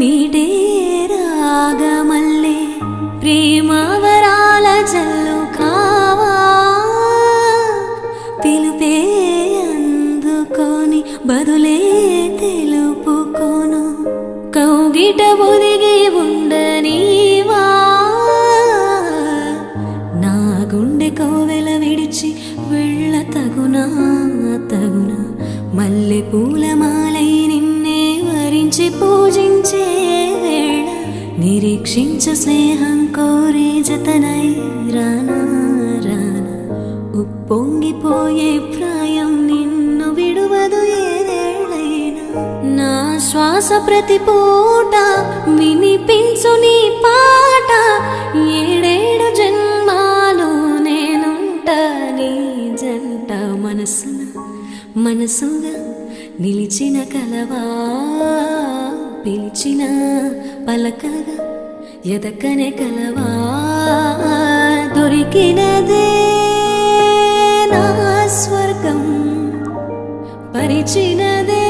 మీటే రాగమల్లే ప్రేమవరాల జల్లు కావా పిలుపే అందుకొని బదులే తెలుపుకోను కౌగిట ఒదిగి ఉండనీవా నా గుండె కోవెల విడిచి వెళ్ళ తగునా తగునా మల్లె పూలమాలై నిన్నే వరించి పూజించే వేళ నిరీక్షించు స్నేహం కోరే జతనై రానా రానా ఉప్పొంగిపోయే ప్రాయం నిన్ను విడువదు ఏదేళ్ళైనా నా శ్వాస ప్రతి పూట వినిపించు నీ పాట ఏడేడు జన్మాలు నేనుంట నీ జంట మనసున మనసుగా నిలిచిన కలవా పిలిచిన పలకగా ఎదకనే కలవా దొరికినదే నా స్వర్గం పరిచినదే